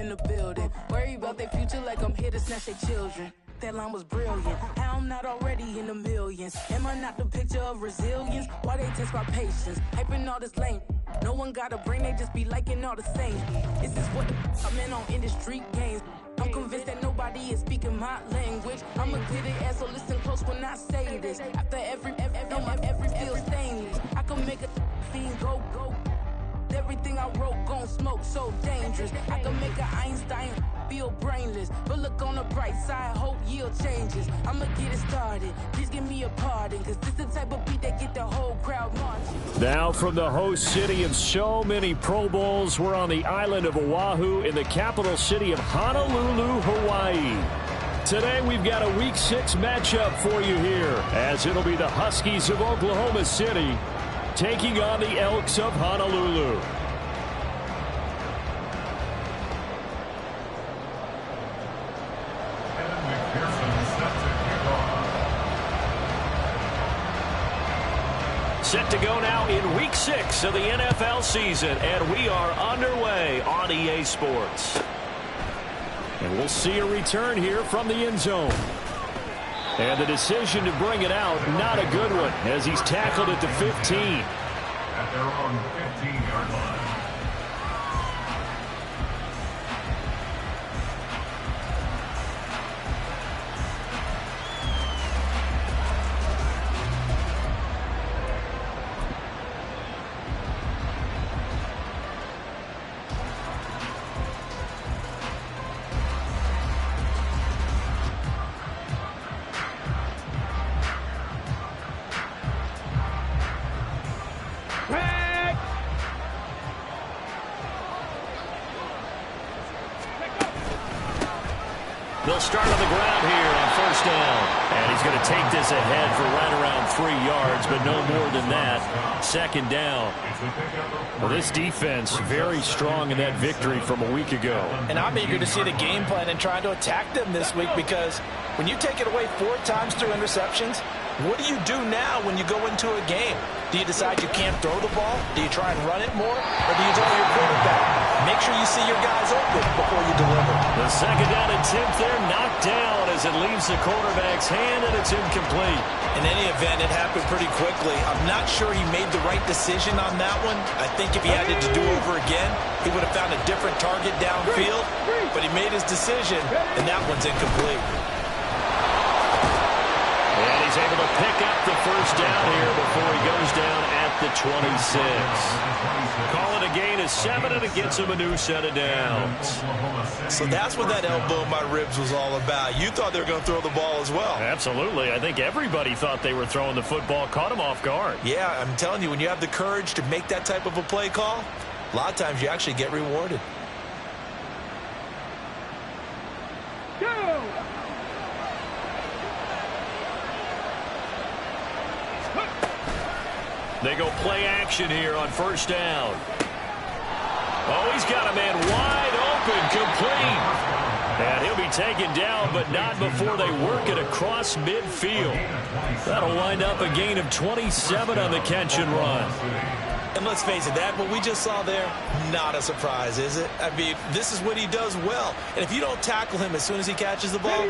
in the building. Worry about their future like I'm here to snatch their children. That line was brilliant. How I'm not already in the millions. Am I not the picture of resilience? Why they test my patience? Hyping all this lame. No one got a brain, they just be liking all the same. This is what I'm in on industry games. I'm convinced that nobody is speaking my language. I'm a good ass, so listen close when I say this. After every feel stainless. I can make a fiend go. Everything I wrote gon' smoke, so dangerous. I can make an Einstein feel brainless. But look on the bright side, hope yield changes. I'ma get it started, please give me a pardon. Cause this the type of beat that get the whole crowd marching. Now from the host city of so many Pro Bowls, we're on the island of Oahu in the capital city of Honolulu, Hawaii. Today we've got a Week 6 matchup for you here, as it'll be the Huskies of Oklahoma City taking on the Elks of Honolulu. Set to go now in Week 6 of the NFL season, and we are underway on EA Sports. And we'll see a return here from the end zone. And the decision to bring it out, not a good one, as he's tackled at the 15. At their own 15-yard line. They'll start on the ground here on first down. And he's going to take this ahead for right around 3 yards, but no more than that. Second down. Well, this defense very strong in that victory from a week ago. And I'm eager to see the game plan and trying to attack them this week, because when you take it away 4 times through interceptions, what do you do now when you go into a game? Do you decide you can't throw the ball? Do you try and run it more? Or do you throw your quarterback? Make sure you see your guys open before you deliver. The second down attempt there knocked down as it leaves the quarterback's hand, and it's incomplete. In any event, it happened pretty quickly. I'm not sure he made the right decision on that one. I think if he had it to do over again, he would have found a different target downfield. But he made his decision, and that one's incomplete. And he's able to pick up the first down here before he goes down at the 26. Call it a gain of 7, and it gets him a new set of downs. So that's what that elbow in my ribs was all about. You thought they were going to throw the ball as well. Absolutely. I think everybody thought they were throwing the football, caught him off guard. Yeah, I'm telling you, when you have the courage to make that type of a play call, a lot of times you actually get rewarded. They go play action here on first down. Oh, he's got a man wide open, complete. And he'll be taken down, but not before they work it across midfield. That'll wind up a gain of 27 on the catch and run. And let's face it, that what we just saw there, not a surprise, is it? I mean, this is what he does well. And if you don't tackle him as soon as he catches the ball,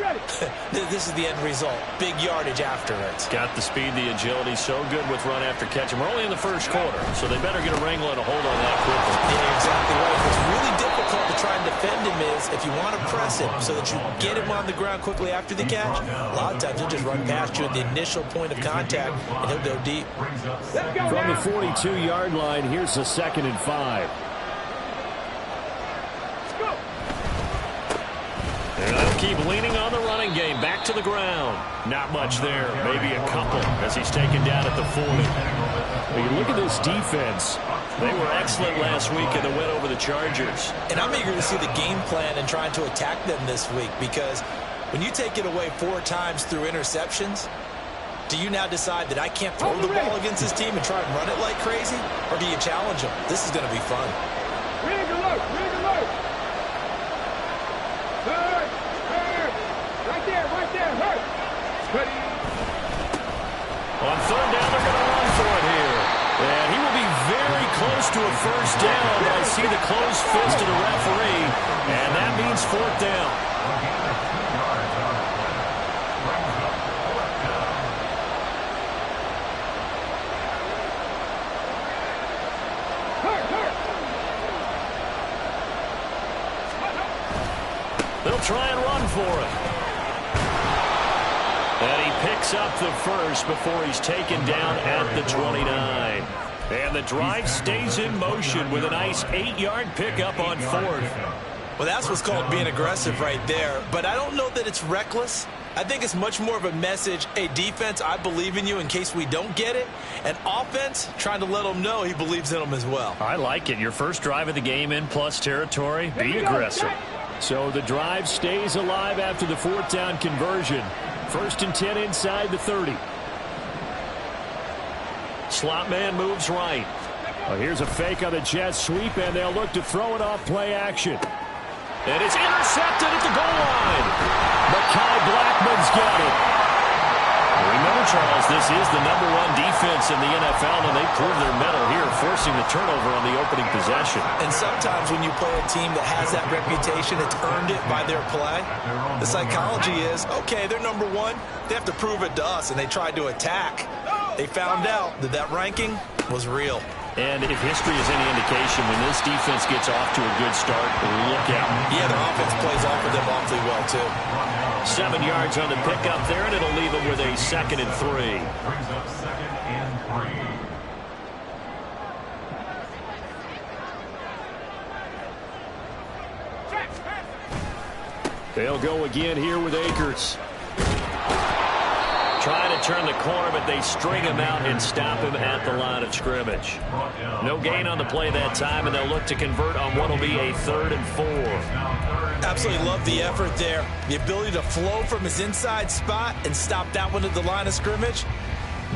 this is the end result. Big yardage after it. Got the speed, the agility, so good with run after catch. And we're only in the first quarter, so they better get a wrangle and a hold on that quickly. Yeah, exactly right. What's really difficult to try and defend him is if you want to press him so that you get him on the ground quickly after the catch, a lot of times he'll just run past you at the initial point of contact, and he'll go deep. From the 42-yard line, here's the 2nd and 5. And they'll keep leaning on the running game. Back to the ground. Not much there. Maybe a couple as he's taken down at the 40. Well, you look at this defense. They were excellent last week in the win over the Chargers. And I'm eager to see the game plan and trying to attack them this week, because when you take it away 4 times through interceptions, do you now decide that I can't throw the ball against this team and try and run it like crazy? Or do you challenge them? This is going to be fun. On third down, they're going to run for it here. And he will be very close to a first down. I see the closed fist of the referee. And that Lions 4th down. They'll try and run for it. And he picks up the first before he's taken down at the 29. And the drive stays in motion with a nice 8-yard pickup on 4th. Well, that's what's called being aggressive right there. But I don't know that it's reckless. I think it's much more of a message, hey, defense, I believe in you in case we don't get it. And offense, trying to let them know he believes in them as well. I like it. Your first drive of the game in plus territory, be aggressive. So the drive stays alive after the 4th down conversion. 1st and 10 inside the 30. Slot man moves right. Well, here's a fake on the jet sweep, and they'll look to throw it off play action. And it's intercepted at the goal line. Mekhi Blackman's got it. Remember, Charles, this is the #1 defense in the NFL, and they prove their mettle here, forcing the turnover on the opening possession. And sometimes when you play a team that has that reputation, it's earned it by their play. The psychology is, okay, they're #1. They have to prove it to us, and they tried to attack. They found out that that ranking was real. And if history is any indication, when this defense gets off to a good start, look out. Yeah, their offense plays off of them awfully well, too. 7 yards on the pickup there, and it'll leave them with a 2nd and 3. Brings up 2nd and 3. They'll go again here with Akers. Trying to turn the corner, but they string him out and stop him at the line of scrimmage. No gain on the play that time, and they'll look to convert on what will be a 3rd and 4. Absolutely love the effort there. The ability to flow from his inside spot and stop that one at the line of scrimmage.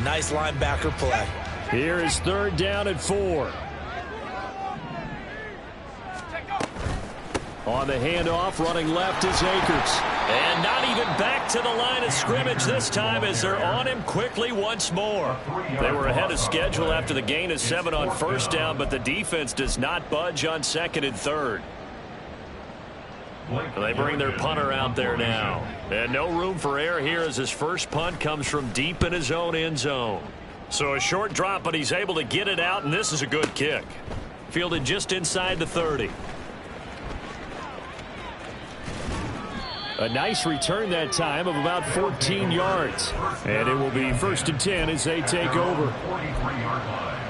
Nice linebacker play. Here is 3rd down and 4. On the handoff, running left is Akers. And not even back to the line of scrimmage this time as they're on him quickly once more. They were ahead of schedule after the gain of 7 on 1st down, but the defense does not budge on 2nd and 3rd. They bring their punter out there now. And no room for error here as his first punt comes from deep in his own end zone. So a short drop, but he's able to get it out, and this is a good kick. Fielded just inside the 30. A nice return that time of about 14 yards. And it will be 1st and 10 as they take over. 43-yard line.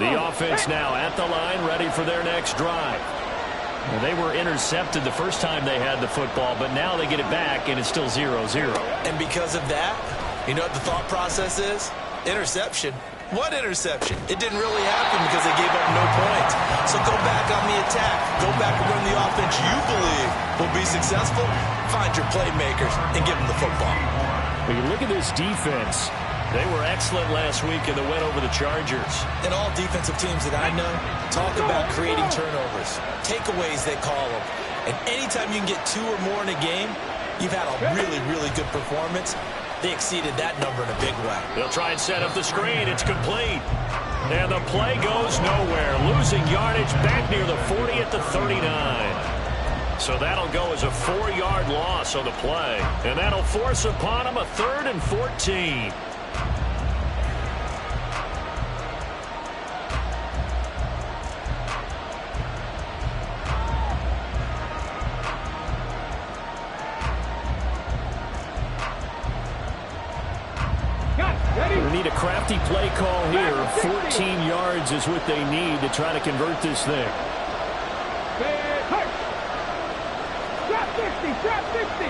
The offense now at the line, ready for their next drive. Well, they were intercepted the first time they had the football, but now they get it back, and it's still 0-0. And because of that, you know what the thought process is? Interception. What interception? It didn't really happen because they gave up no points. So go back on the attack. Go back and run the offense you believe will be successful. Find your playmakers and give them the football. When you look at this defense, they were excellent last week in the win over the Chargers. And all defensive teams that I know talk about creating turnovers. Takeaways, they call them. And anytime you can get 2 or more in a game, you've had a really, really good performance. They exceeded that number in a big way. They'll try and set up the screen. It's complete. And the play goes nowhere. Losing yardage back near the 40 at the 39. So that'll go as a 4-yard loss on the play. And that'll force upon them a 3rd and 14. We need a crafty play call here. 14 yards is what they need to try to convert this thing. Drop 50, drop 50.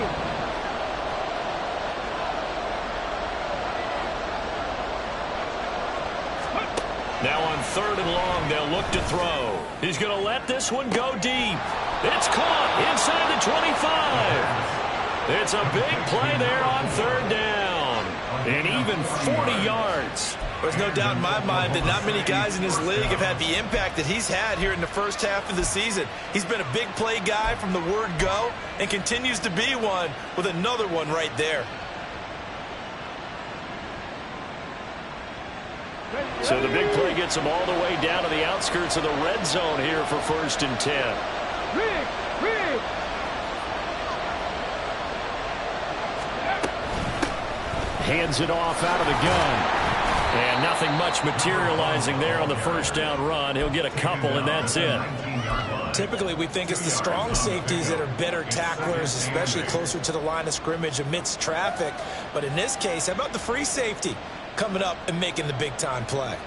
Now on 3rd and long, they'll look to throw. He's going to let this one go deep. It's caught inside the 25. It's a big play there on 3rd down. And even 40 yards. There's no doubt in my mind that not many guys in this league have had the impact that he's had here in the first half of the season. He's been a big play guy from the word go and continues to be one with another one right there. So the big play gets him all the way down to the outskirts of the red zone here for 1st and 10. Rig! Hands it off out of the gun. And nothing much materializing there on the first down run. He'll get a couple, and that's it. Typically, we think it's the strong safeties that are better tacklers, especially closer to the line of scrimmage amidst traffic. But in this case, how about the free safety coming up and making the big-time play?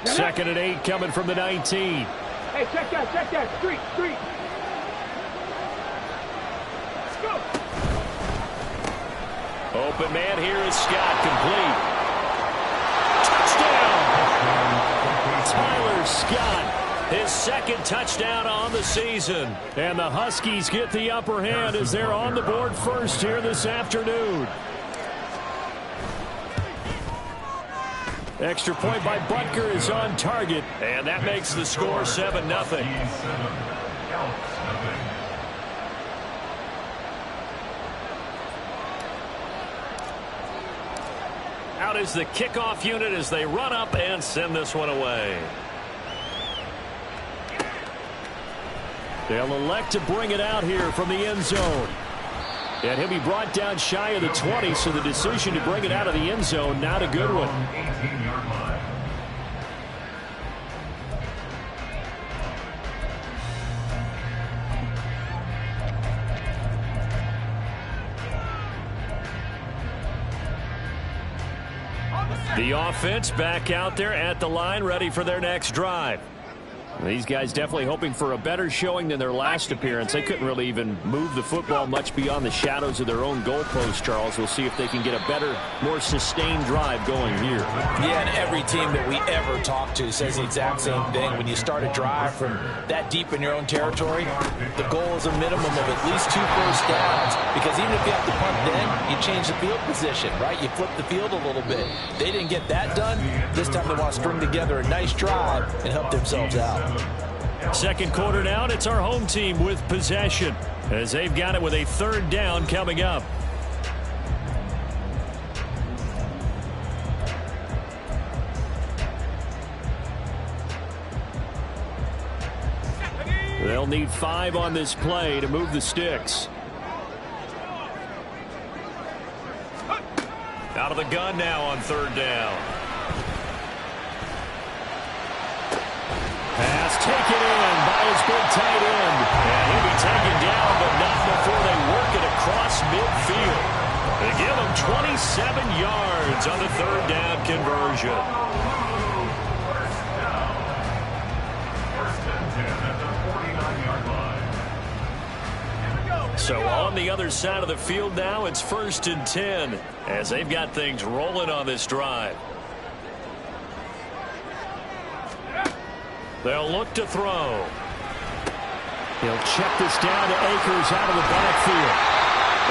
Second and 8 coming from the 19. Hey, check that. Street. Let's go. Open man here is Scott, complete. Touchdown! Tyler Scott, his second touchdown on the season. And the Huskies get the upper hand as they're on the board first here this afternoon. Extra point by Butker is on target, and that makes the score 7-0. Out is the kickoff unit as they run up and send this one away. They'll elect to bring it out here from the end zone. And he'll be brought down shy of the 20, so the decision to bring it out of the end zone, not a good one. The offense back out there at the line, ready for their next drive. These guys definitely hoping for a better showing than their last appearance. They couldn't really even move the football much beyond the shadows of their own goalpost, Charles. We'll see if they can get a better, more sustained drive going here. Yeah, and every team that we ever talk to says the exact same thing. When you start a drive from that deep in your own territory, the goal is a minimum of at least 2 first downs, because even if you have to punt then, you change the field position, right? You flip the field a little bit. They didn't get that done. This time they want to string together a nice drive and help themselves out. Second quarter down, it's our home team with possession as they've got it with a 3rd down coming up. They'll need 5 on this play to move the sticks. Out of the gun now on 3rd down. Pass taken in by his big tight end. And he'll be taken down, but not before they work it across midfield. They give him 27 yards on the 3rd down conversion. So on the other side of the field now, it's 1st and 10 as they've got things rolling on this drive. They'll look to throw. He'll check this down to Akers out of the backfield.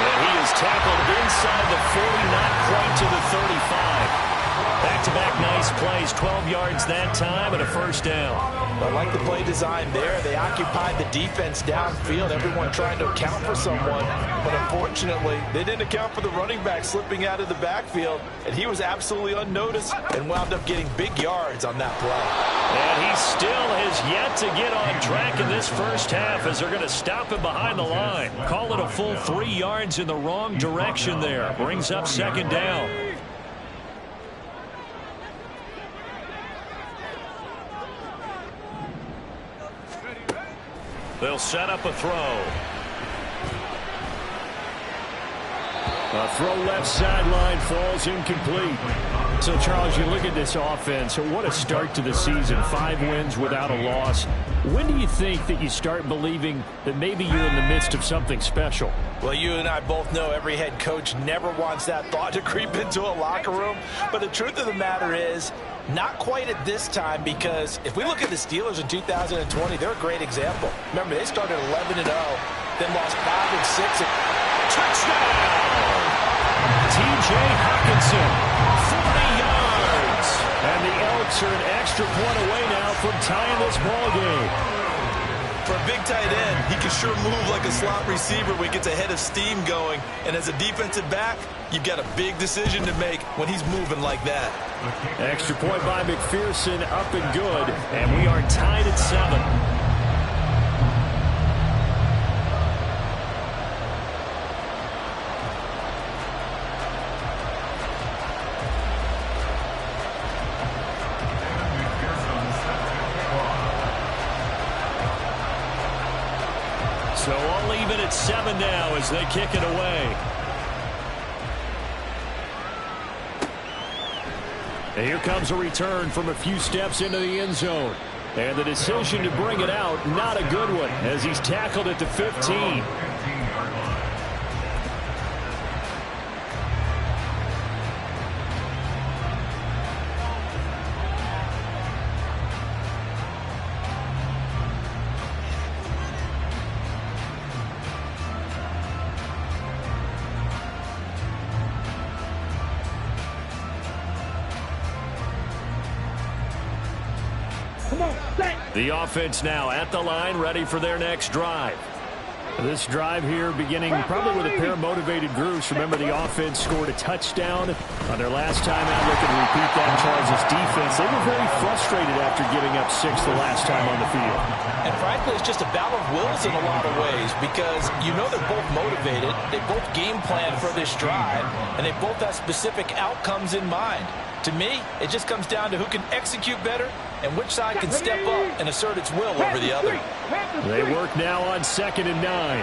And he is tackled inside the 40, not quite to the 35. Back-to-back nice plays, 12 yards that time and a 1st down. I like the play design there. They occupied the defense downfield, everyone trying to account for someone. But unfortunately, they didn't account for the running back slipping out of the backfield. And he was absolutely unnoticed and wound up getting big yards on that play. And he still has yet to get on track in this first half as they're going to stop him behind the line. Call it a full 3 yards in the wrong direction there. Brings up 2nd down. They'll set up a throw. A throw left sideline falls incomplete. So, Charles, you look at this offense, what a start to the season. 5 wins without a loss. When do you think that you start believing that maybe you're in the midst of something special? Well, you and I both know every head coach never wants that thought to creep into a locker room. But the truth of the matter is, not quite at this time, because if we look at the Steelers in 2020, they're a great example. Remember, they started 11-0, then lost 5 and 6. Touchdown! T.J. Hawkinson, 40 yards. And the Elks are an extra point away now from tying this ball game. For a big tight end, he can sure move like a slot receiver when he gets a head of steam going. And as a defensive back, you've got a big decision to make when he's moving like that. Extra point by McPherson, up and good. And we are tied at 7. So all even at 7 now as they kick it away. And here comes a return from a few steps into the end zone. And the decision to bring it out, not a good one, as he's tackled at the 15. The offense now at the line, ready for their next drive. This drive here beginning probably with a pair of motivated groups. Remember, the offense scored a touchdown on their last time out. Look and repeat that. Charles' defense, they were very frustrated after giving up 6 the last time on the field. And frankly, it's just a battle of wills in a lot of ways, because you know they're both motivated, they both game plan for this drive, and they both have specific outcomes in mind. To me, it just comes down to who can execute better and which side can step up and assert its will over the other. They work now on 2nd and 9.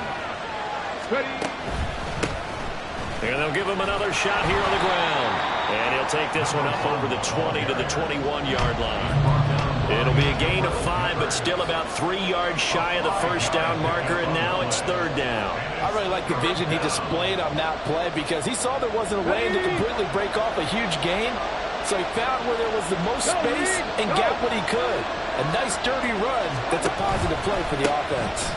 And they'll give him another shot here on the ground. And he'll take this one up over the 20 to the 21-yard line. It'll be a gain of 5, but still about 3 yards shy of the first down marker, and now it's 3rd down. I really like the vision he displayed on that play, because he saw there wasn't a lane to completely break off a huge gain. So he found where there was the most space and got what he could. A nice, dirty run that's a positive play for the offense.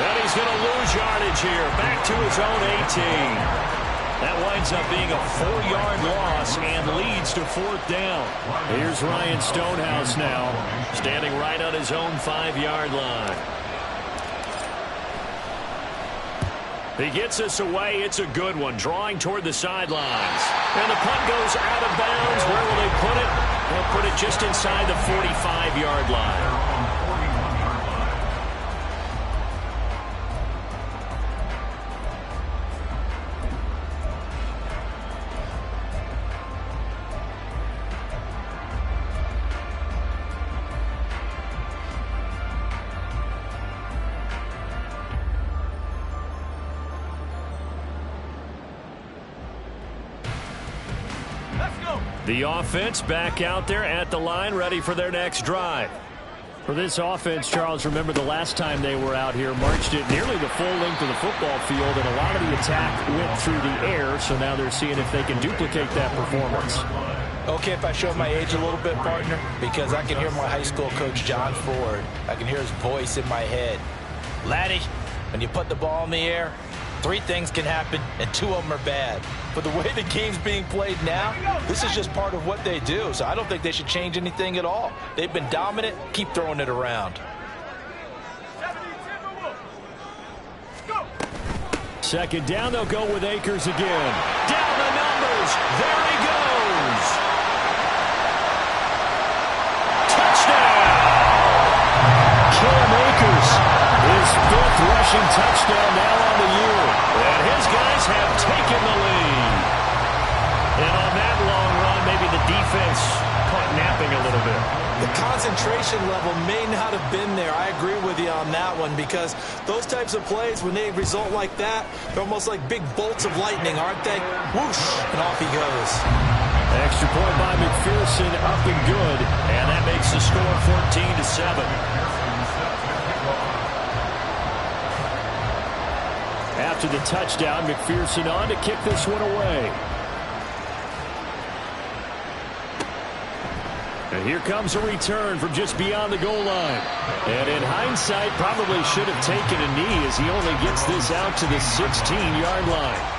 And he's going to lose yardage here. Back to his own 18. That winds up being a 4-yard loss and leads to 4th down. Here's Ryan Stonehouse now, standing right on his own 5-yard line. He gets us away. It's a good one, drawing toward the sidelines. And the punt goes out of bounds. Where will they put it? They'll put it just inside the 45-yard line. The offense back out there at the line, ready for their next drive. For this offense, Charles, remember the last time they were out here, marched it nearly the full length of the football field, and a lot of the attack went through the air, so now they're seeing if they can duplicate that performance. Okay, if I show my age a little bit, partner, because I can hear my high school coach, John Ford. I can hear his voice in my head. Laddie, when you put the ball in the air, 3 things can happen, and 2 of them are bad. But the way the game's being played now, this is just part of what they do. So I don't think they should change anything at all. They've been dominant. Keep throwing it around. 2nd down, they'll go with Akers again. Down the numbers. There he goes. Touchdown. Cam Akers, his 5th rushing touchdown now on the year. And his guys have taken the lead. And on that long run, maybe the defense caught napping a little bit. The concentration level may not have been there. I agree with you on that one, because those types of plays, when they result like that, they're almost like big bolts of lightning, aren't they? Whoosh, and off he goes. Extra point by McPherson, up and good. And that makes the score 14-7. After the touchdown, McPherson on to kick this one away. And here comes a return from just beyond the goal line. And in hindsight, probably should have taken a knee as he only gets this out to the 16-yard line.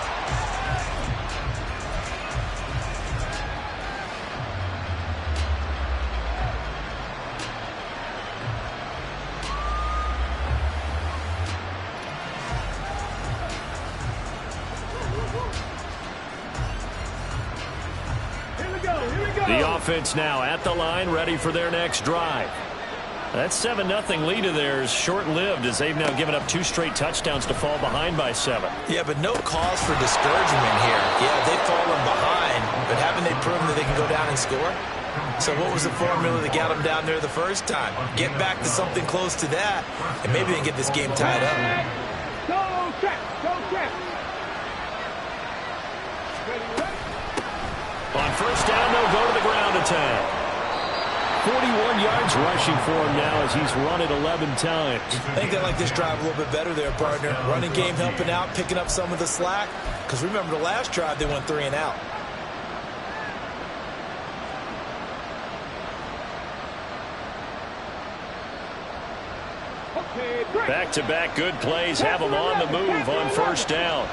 The offense now at the line, ready for their next drive. That 7-0 lead of theirs short-lived as they've now given up 2 straight touchdowns to fall behind by 7. Yeah, but no cause for discouragement here. Yeah, they've fallen behind, but haven't they proven that they can go down and score? So what was the formula that got them down there the first time? Get back to something close to that, and maybe they can get this game tied up. Go check, go check. On first down, they'll go to the ground attack. 41 yards rushing for him now as he's run it 11 times. I think they like this drive a little bit better there, partner. Running game helping out, picking up some of the slack. Because remember the last drive, they went 3 and out. Back-to-back good plays have them on the move on first down.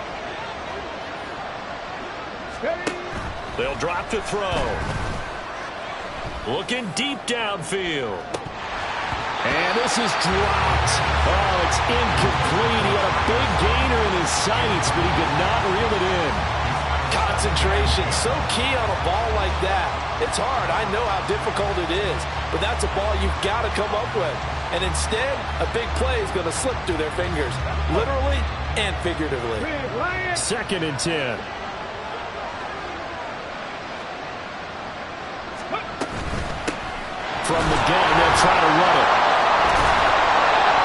They'll drop to throw. Looking deep downfield. And this is dropped. Oh, it's incomplete. He had a big gainer in his sights, but he could not reel it in. Concentration, so key on a ball like that. It's hard. I know how difficult it is. But that's a ball you've got to come up with. And instead, a big play is going to slip through their fingers. Literally and figuratively. 2nd and 10. From the gun, they'll try to run it.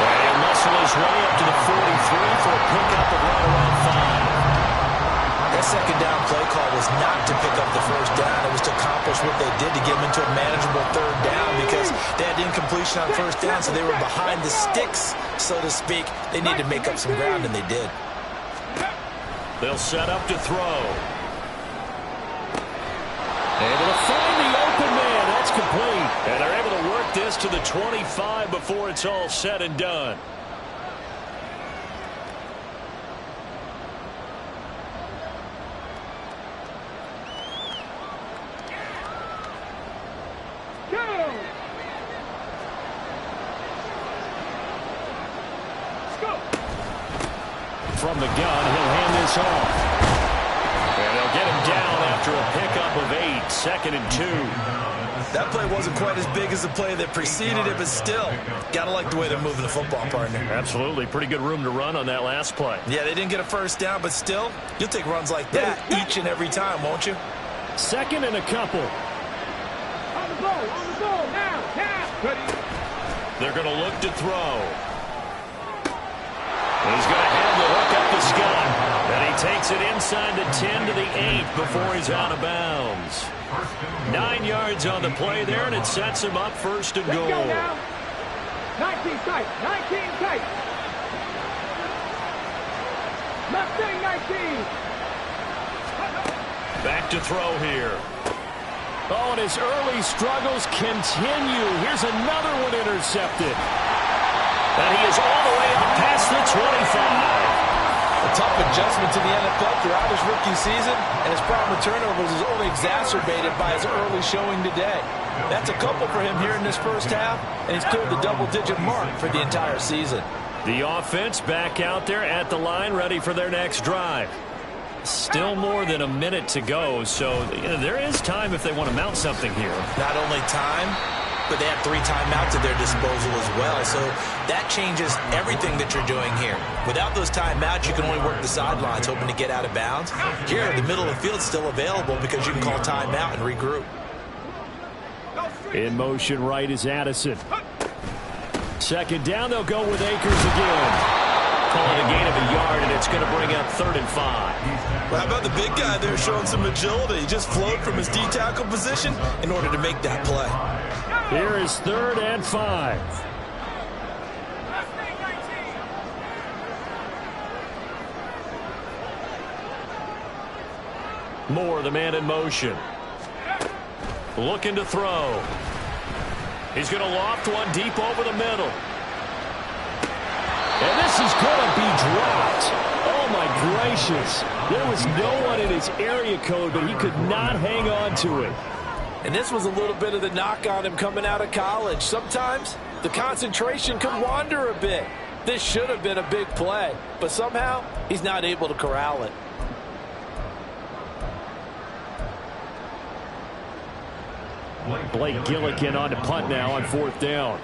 And he'll muscle his way up to the 43 for a pickup of right around 5. That second down play call was not to pick up the first down. It was to accomplish what they did to get them into a manageable 3rd down because they had incompletion on first down, so they were behind the sticks, so to speak. They needed to make up some ground, and they did. They'll set up to throw. Able to find the open man. That's complete. And they're able to work this to the 25 before it's all said and done. From the gun, he'll hand this off. And they'll get him down after a pickup of 8, 2nd and 2. That play wasn't quite as big as the play that preceded it, but still, got to like the way they're moving the football, partner. Absolutely. Pretty good room to run on that last play. Yeah, they didn't get a first down, but still, you'll take runs like that each and every time, won't you? 2nd and a couple. On the goal, now. They're going to look to throw. He's going to have the hook up the sky. And he takes it inside the 10 to the 8 before he's out of bounds. 9 yards on the play there, and it sets him up 1st and goal. 19 tight. Mustang 19. Back to throw here. Oh, and his early struggles continue. Here's another one intercepted. And he is all the way up past the 25. A tough adjustment to the NFL throughout his rookie season, and his problem with turnovers is only exacerbated by his early showing today. That's a couple for him here in this first half, and he's cleared the double-digit mark for the entire season. The offense back out there at the line, ready for their next drive. Still more than a minute to go, so there is time if they want to mount something here. Not only time, but they have 3 timeouts at their disposal as well. So that changes everything that you're doing here. Without those timeouts, you can only work the sidelines, hoping to get out of bounds. Here, the middle of the field is still available because you can call timeout and regroup. In motion right is Addison. 2nd down, they'll go with Akers again. Calling a gain of a yard, and it's going to bring up 3rd and 5. How about the big guy there showing some agility? He just flowed from his D-tackle position in order to make that play. Here is 3rd and 5. Moore, the man in motion. Looking to throw. He's going to loft one deep over the middle. And this is going to be dropped. Oh, my gracious. There was no one in his area code, but he could not hang on to it. And this was a little bit of the knock on him coming out of college. Sometimes the concentration could wander a bit. This should have been a big play, but somehow he's not able to corral it. Blake Gillikin on to punt now on 4th down.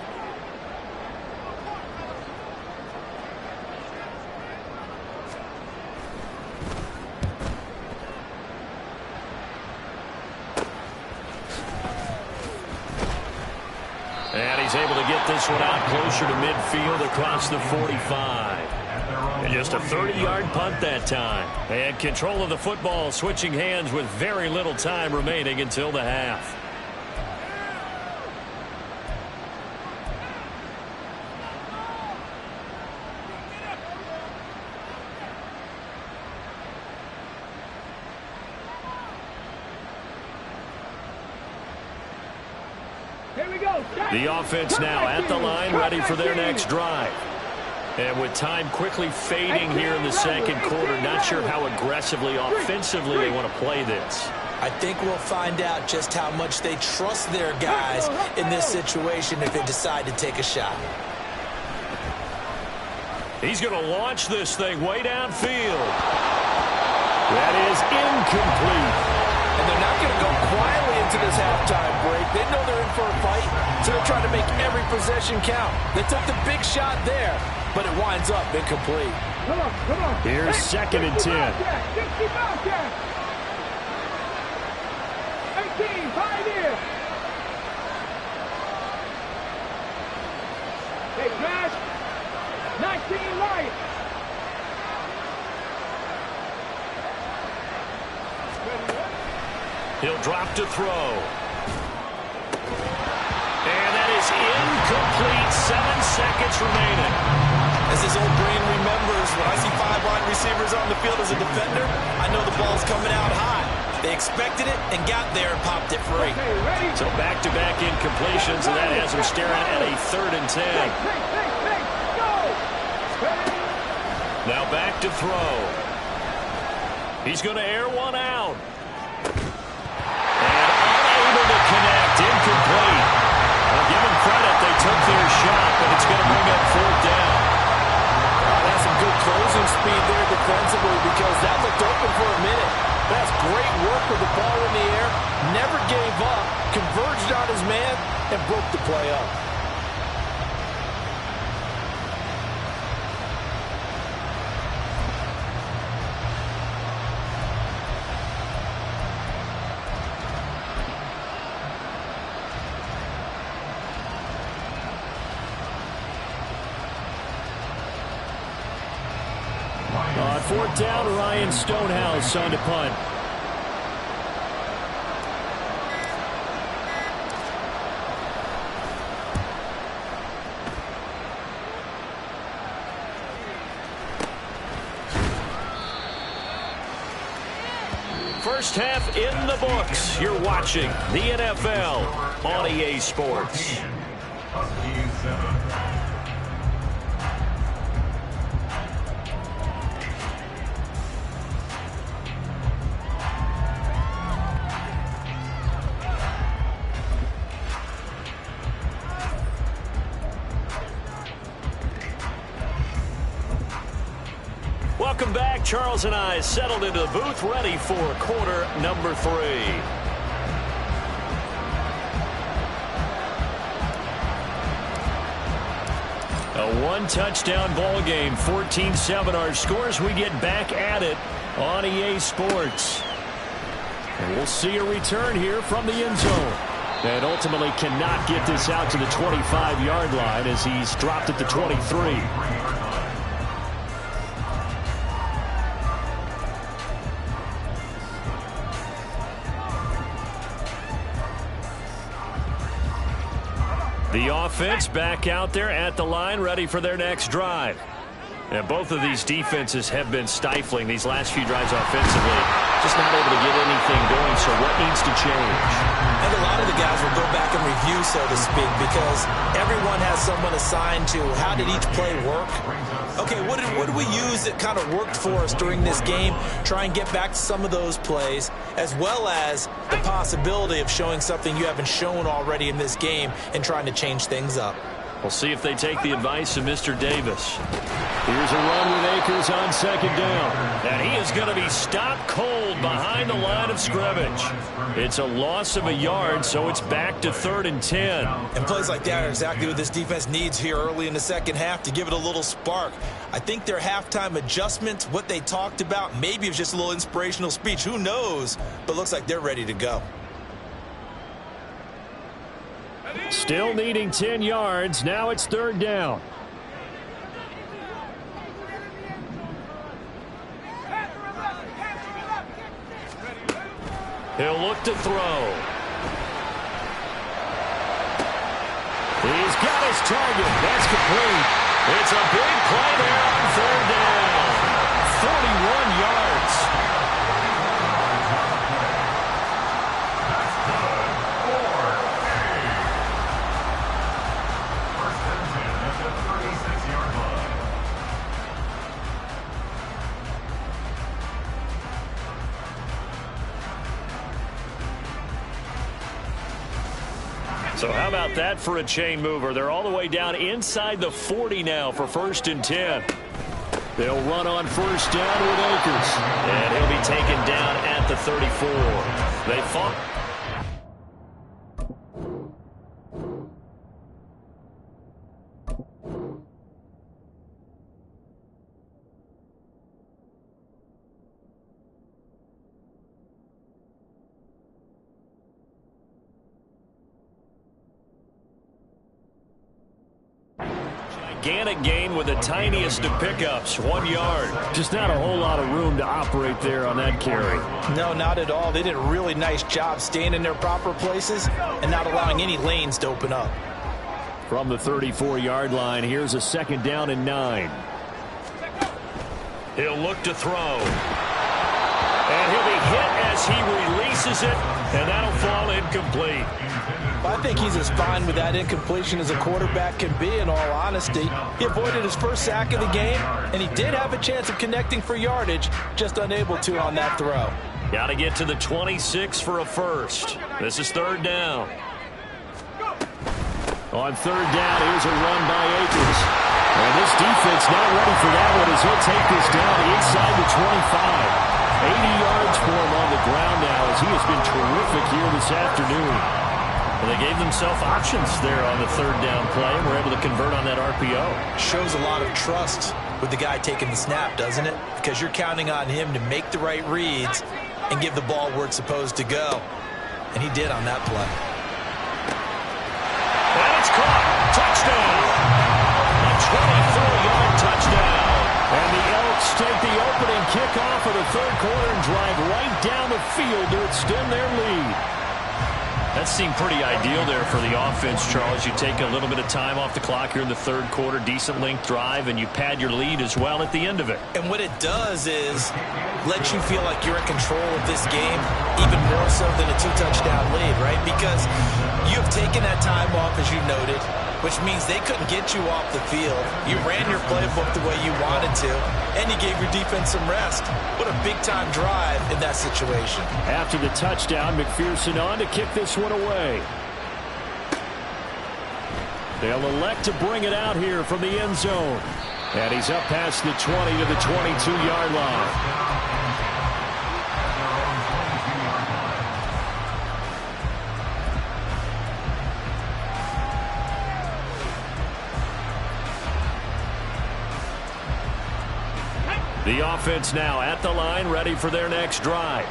And he's able to get this one out closer to midfield across the 45. And just a 30-yard punt that time. And control of the football switching hands with very little time remaining until the half. The offense now at the line, ready for their next drive. And with time quickly fading here in the second quarter, not sure how aggressively, offensively they want to play this. I think we'll find out just how much they trust their guys in this situation if they decide to take a shot. He's going to launch this thing way downfield. That is incomplete. And they're not going to go quietly into this halftime break. They know they're in for a fight, so they're trying to make every possession count. They took the big shot there, but it winds up incomplete. Come on. Here's 2nd and 10. 18, pioneer. Hey, Crash. 19 right. He'll drop to throw. And that is incomplete. 7 seconds remaining. As his old brain remembers, when I see 5 wide receivers on the field as a defender, I know the ball's coming out high. They expected it and got there and popped it free. So back-to-back incompletions, and that has him staring at a 3rd and 10. Now back to throw. He's going to air one out. Connect, incomplete. Well, give them credit, they took their shot, but it's going to bring up 4th down. That's some good closing speed there defensively because that looked open for a minute. That's great work with the ball in the air, never gave up, converged on his man, and broke the play up. On 4th down, Ryan Stonehouse on to punt. First half in the books. You're watching the NFL on EA Sports. Huskies 7. Welcome back. Charles and I settled into the booth, ready for quarter number 3. A 1-touchdown ball game, 14-7 our scores. We get back at it on EA Sports. And we'll see a return here from the end zone. And ultimately cannot get this out to the 25-yard line as he's dropped at the 23. The offense back out there at the line, ready for their next drive. And both of these defenses have been stifling these last few drives offensively. Just not able to get anything going, so what needs to change? I think a lot of the guys will go back and review, so to speak, because everyone has someone assigned to how did each play work. Okay, what did we use that kind of worked for us during this game? Try and get back to some of those plays, as well as the possibility of showing something you haven't shown already in this game and trying to change things up. We'll see if they take the advice of Mr. Davis. Here's a run with Akers on second down. And he is going to be stopped cold behind the line of scrimmage. It's a loss of a yard, so it's back to 3rd and 10. And plays like that are exactly what this defense needs here early in the second half to give it a little spark. I think their halftime adjustments, what they talked about, maybe it was just a little inspirational speech. Who knows? But looks like they're ready to go. Still needing 10 yards. Now it's 3rd down. He'll look to throw. He's got his target. That's complete. It's a big play there on 3rd down. 41 yards. So how about that for a chain mover? They're all the way down inside the 40 now for 1st and 10. They'll run on 1st down with Akers. And he'll be taken down at the 34. They fought. Gigantic gain with the tiniest of pickups, 1 yard. Just not a whole lot of room to operate there on that carry. No, not at all. They did a really nice job staying in their proper places and not allowing any lanes to open up. From the 34-yard line, here's a 2nd down and 9. He'll look to throw. And he'll be hit as he releases it, and that'll fall incomplete. I think he's as fine with that incompletion as a quarterback can be, in all honesty. He avoided his first sack of the game, and he did have a chance of connecting for yardage, just unable to on that throw. Got to get to the 26 for a first. This is 3rd down. On 3rd down, here's a run by Akers. And this defense not ready for that one as he'll take this down inside the 25. 80 yards for him on the ground now as he has been terrific here this afternoon. Well, they gave themselves options there on the 3rd down play and were able to convert on that RPO. Shows a lot of trust with the guy taking the snap, doesn't it? Because you're counting on him to make the right reads and give the ball where it's supposed to go. And he did on that play. And it's caught. Touchdown. A 24-yard touchdown. And the Elks take the opening kickoff of the 3rd quarter and drive right down the field to extend their lead. That seemed pretty ideal there for the offense, Charles. You take a little bit of time off the clock here in the 3rd quarter, decent length drive, and you pad your lead as well at the end of it. And what it does is let you feel like you're in control of this game, even more so than a 2-touchdown lead, right? Because you've taken that time off, as you noted, which means they couldn't get you off the field. You ran your playbook the way you wanted to, and you gave your defense some rest. What a big-time drive in that situation. After the touchdown, McPherson on to kick this one away. They'll elect to bring it out here from the end zone. And he's up past the 20 to the 22-yard line. The offense now at the line, ready for their next drive.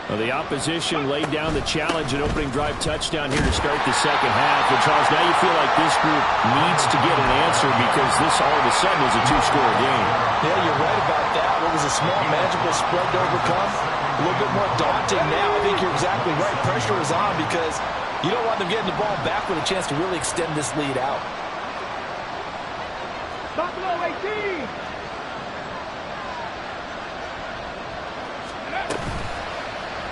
Well, the opposition laid down the challenge and opening drive touchdown here to start the second half. And, Charles, now you feel like this group needs to get an answer because this all of a sudden is a 2-score game. Yeah, you're right about that. What was a small, manageable spread to overcome? A little bit more daunting now. I think you're exactly right. Pressure is on because You don't want them getting the ball back with a chance to really extend this lead out. Buffalo 18.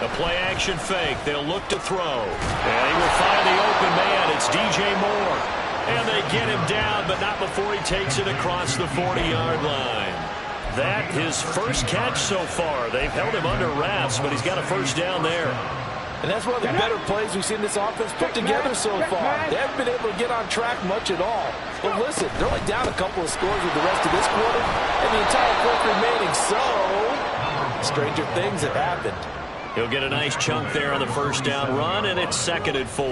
A play-action fake. They'll look to throw. And he will find the open man. It's DJ Moore. And they get him down, but not before he takes it across the 40-yard line. That his first catch so far. They've held him under wraps, but he's got a first down there. And that's one of the better plays we've seen this offense put together so far. They haven't been able to get on track much at all. But listen, they're only down a couple of scores with the rest of this quarter, and the entire fourth remaining. So, stranger things have happened. He'll get a nice chunk there on the first down run, and it's 2nd and 4.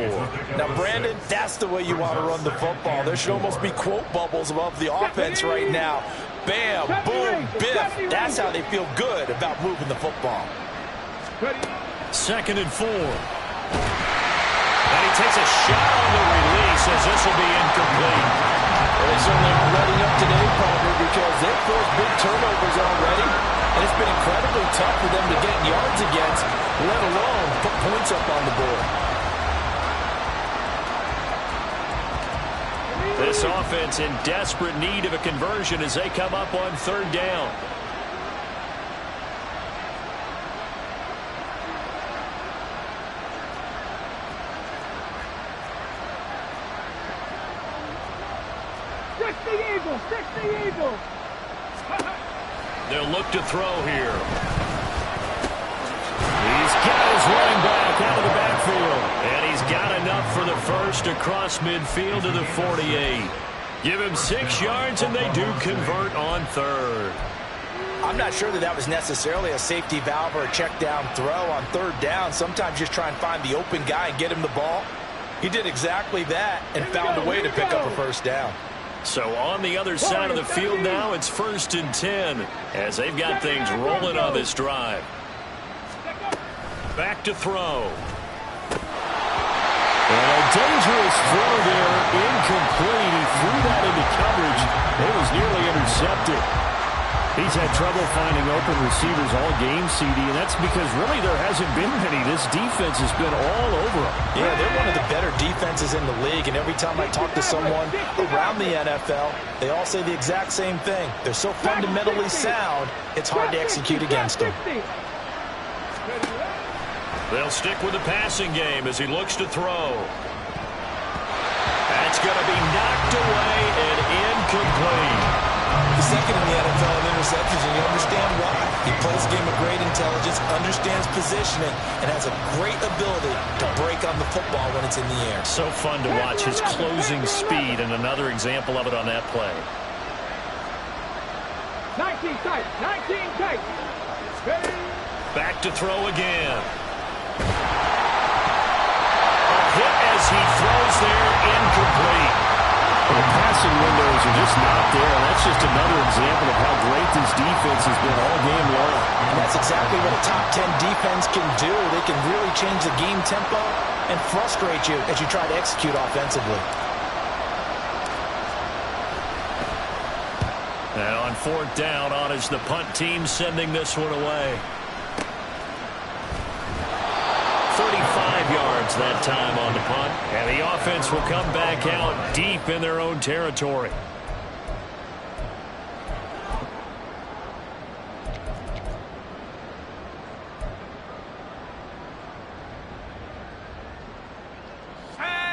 Now, Brandon, that's the way you want to run the football. There should almost be quote bubbles above the offense right now. Bam, boom, biff. That's how they feel good about moving the football. 2nd and 4. And he takes a shot on the release as this will be incomplete. Well, they certainly are letting up today, partner, because they've forced big turnovers already. And it's been incredibly tough for them to get yards against, let alone put points up on the board. This offense in desperate need of a conversion as they come up on 3rd down. Fix the Eagles. They'll look to throw here. He's got his running back out of the backfield. And he's got enough for the first across midfield to the 48. Give him 6 yards, and they do convert on 3rd. I'm not sure that was necessarily a safety valve or a check down throw on 3rd down. Sometimes just try and find the open guy and get him the ball. He did exactly that and found a way to pick up a first down. So on the other side of the field now, it's 1st and 10 as they've got things rolling on this drive. Back to throw. And a dangerous throw there, incomplete. He threw that into coverage. It was nearly intercepted. He's had trouble finding open receivers all game, CD, and that's because really there hasn't been many. This defense has been all over them. Yeah, they're one of the better defenses in the league, and every time I talk to someone around the NFL, they all say the exact same thing. They're so fundamentally sound, it's hard to execute against them. They'll stick with the passing game as he looks to throw. That's going to be knocked away and incomplete. The second in the NFL in interceptions, and you understand why. He plays a game of great intelligence, understands positioning, and has a great ability to break on the football when it's in the air. So fun to watch his closing speed, and another example of it on that play. 19 tight, 19 tight. Back to throw again. A hit as he throws there, incomplete. The passing windows are just not there, and that's just another example of how great this defense has been all game long. And that's exactly what a top 10 defense can do. They can really change the game tempo and frustrate you as you try to execute offensively. And on 4th down, on is the punt team sending this one away. 35 yards that time on the punt, and the offense will come back out deep in their own territory.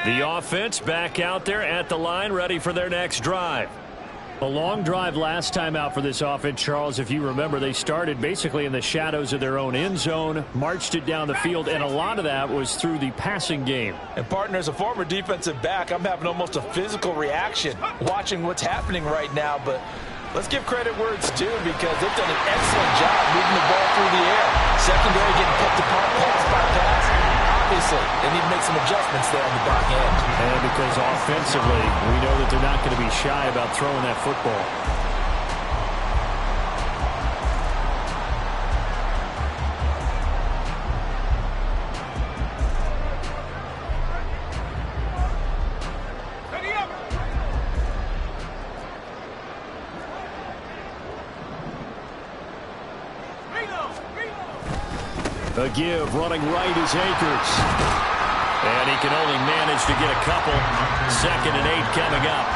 The offense back out there at the line, ready for their next drive. A long drive last time out for this offense, Charles. If you remember, they started basically in the shadows of their own end zone, marched it down the field, and a lot of that was through the passing game. And, partner, as a former defensive back, I'm having almost a physical reaction watching what's happening right now. But let's give credit where it's due because they've done an excellent job moving the ball through the air. Secondary getting picked apart pass by pass. Obviously, they need to make some adjustments there on the back end. And because offensively, we know that they're not going to be shy about throwing that football. A give, running right is Akers. And he can only manage to get a couple. 2nd and 8 coming up.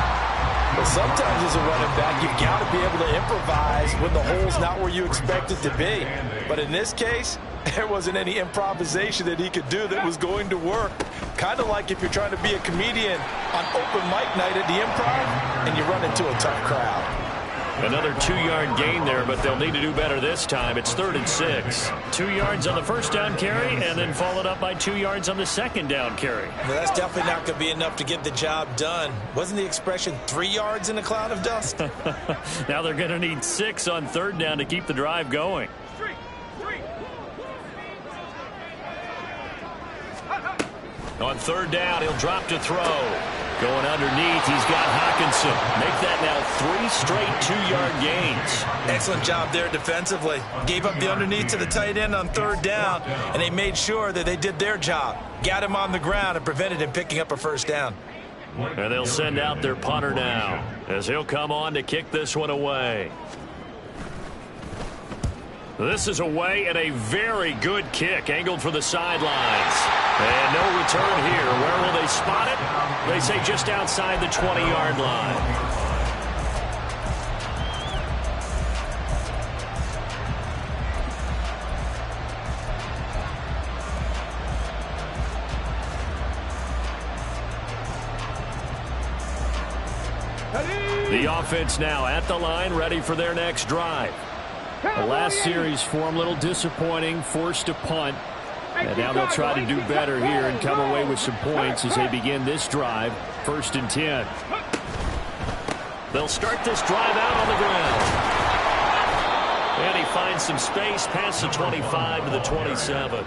Well, sometimes as a running back, you've got to be able to improvise when the hole's not where you expect it to be. But in this case, there wasn't any improvisation that he could do that was going to work. Kind of like if you're trying to be a comedian on open mic night at the Improv and you run into a tough crowd. Another 2-yard gain there, but they'll need to do better this time. It's 3rd and 6. 2 yards on the first down carry, and then followed up by 2 yards on the second down carry. Well, that's definitely not going to be enough to get the job done. Wasn't the expression 3 yards in a cloud of dust? Now they're going to need 6 on 3rd down to keep the drive going. On 3rd down, he'll drop to throw. Going underneath, he's got Hawkinson. Make that now 3 straight 2-yard gains. Excellent job there defensively. Gave up the underneath to the tight end on 3rd down, and they made sure that they did their job. Got him on the ground and prevented him picking up a first down. And they'll send out their punter now, as he'll come on to kick this one away. This is away and a very good kick, angled for the sidelines. And no return here. Where will they spot it? They say just outside the 20-yard line. The offense now at the line, ready for their next drive. The last series for them, a little disappointing, forced a punt. And now they'll try to do better here and come away with some points as they begin this drive. 1st and 10. They'll start this drive out on the ground. And he finds some space past the 25 to the 27.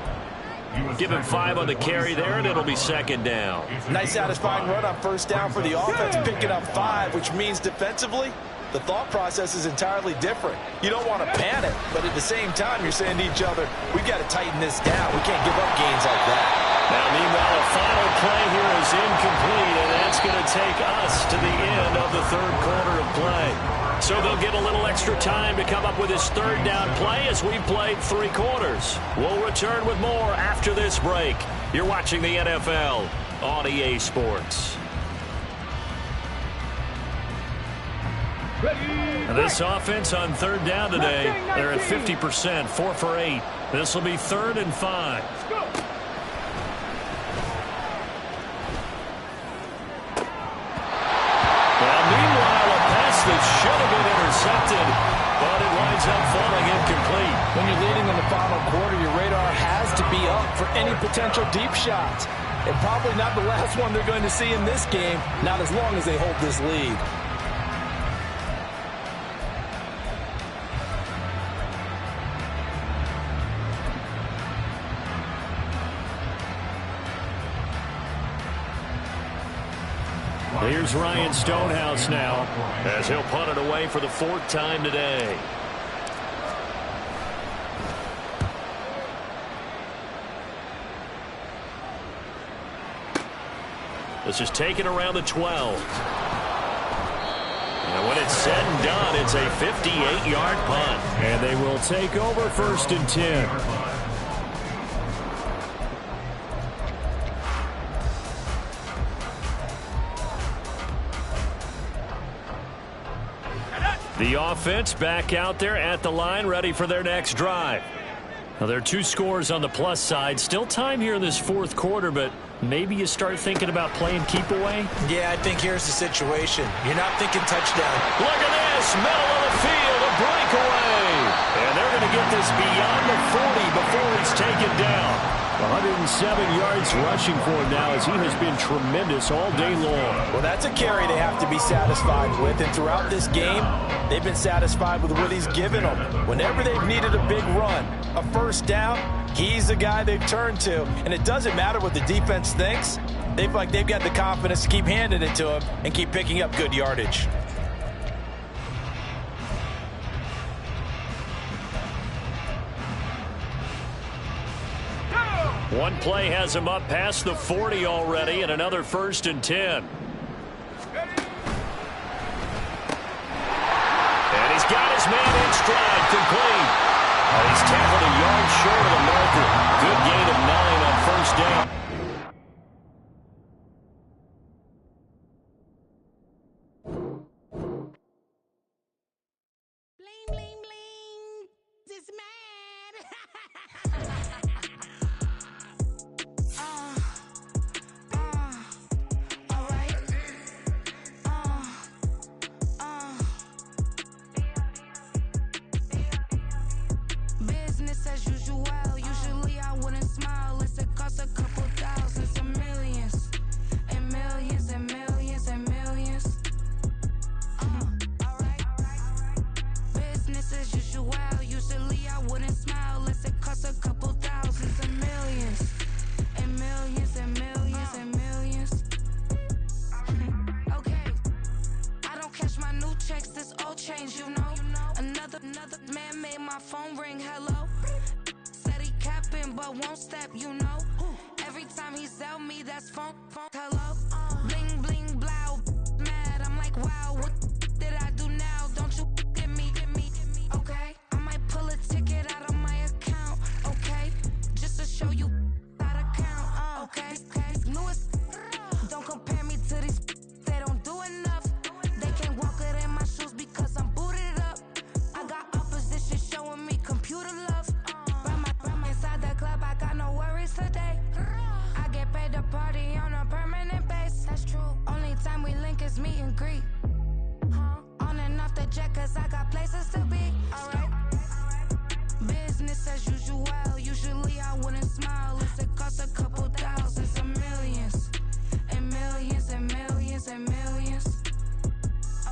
Give him 5 on the carry there, and it'll be 2nd down. Nice satisfying run on 1st down for the offense, picking up 5, which means defensively, the thought process is entirely different. You don't want to panic, but at the same time, you're saying to each other, we've got to tighten this down. We can't give up gains like that. Now, meanwhile, a final play here is incomplete, and that's going to take us to the end of the 3rd quarter of play. So they'll get a little extra time to come up with his 3rd down play as we've played 3 quarters. We'll return with more after this break. You're watching the NFL on EA Sports. This offense on 3rd down today, they're at 50%, 4 for 8. This will be 3rd and 5. Well, meanwhile, a pass that should have been intercepted, but it winds up falling incomplete. When you're leading in the final quarter, your radar has to be up for any potential deep shots. And probably not the last one they're going to see in this game, not as long as they hold this lead. Here's Ryan Stonehouse now, as he'll punt it away for the 4th time today. This is taken around the 12. And when it's said and done, it's a 58-yard punt. And they will take over 1st and 10. The offense back out there at the line, ready for their next drive. Now, there are 2 scores on the plus side. Still time here in this 4th quarter, but maybe you start thinking about playing keep away? Yeah, I think here's the situation. You're not thinking touchdown. Look at this, middle of the field, a breakaway. And they're going to get this beyond the 40 before he's taken down. 107 yards rushing for him now, as he has been tremendous all day long. Well, that's a carry they have to be satisfied with, and throughout this game, they've been satisfied with what he's given them. Whenever they've needed a big run, a 1st down, he's the guy they've turned to, and it doesn't matter what the defense thinks. They've got the confidence to keep handing it to him and keep picking up good yardage. One play has him up past the 40 already, and another 1st and 10. And he's got his man in stride, complete. And he's tackled a yard short of the marker. Good gain of 9 on 1st down. but won't step, you know. Every time he sell me, that's funk, hello. Bling, bling, blow, mad. I'm like, wow, what did I do now? Don't you get me, okay? I might pull a ticket out of my account, okay? Just to show you how to count, okay? Newest, don't compare me to these, they don't do enough. They can't walk it in my shoes because I'm booted up. I got opposition showing me computer love. Run inside the club, I got no worries today. I get paid to party on a permanent base. That's true. Only time we link is meet and greet. On and off the jet, cause I got places to be. Alright. Business as usual. Usually I wouldn't smile. It costs a couple thousands and millions. And millions and millions and millions.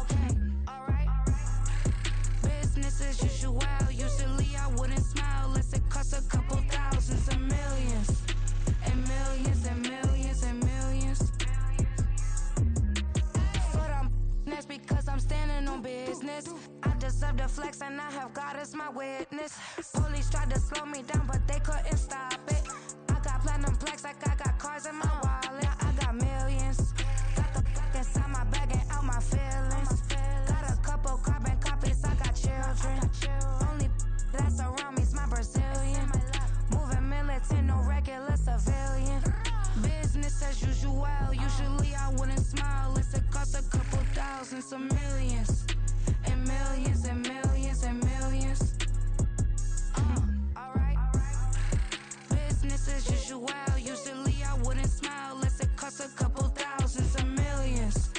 Okay, alright. Business as usual. Usually I wouldn't smile unless it costs a couple thousands and millions. And millions and millions and millions. For them, that's because I'm standing on business. I deserve the flex and I have God as my witness. Police tried to slow me down, but they couldn't stop it. I got platinum plaques like I got cars in my wallet. I got millions. Got the fuck inside my bag and out my feelings. Got a couple carbon copies, I got children. Only that's around me's my Brazilian. Moving militant, no regular civilian. Business as usual. Usually I wouldn't smile unless it costs a couple thousands of millions. And millions and millions and millions. Alright. Business as usual. Usually I wouldn't smile unless it costs a couple thousands of millions.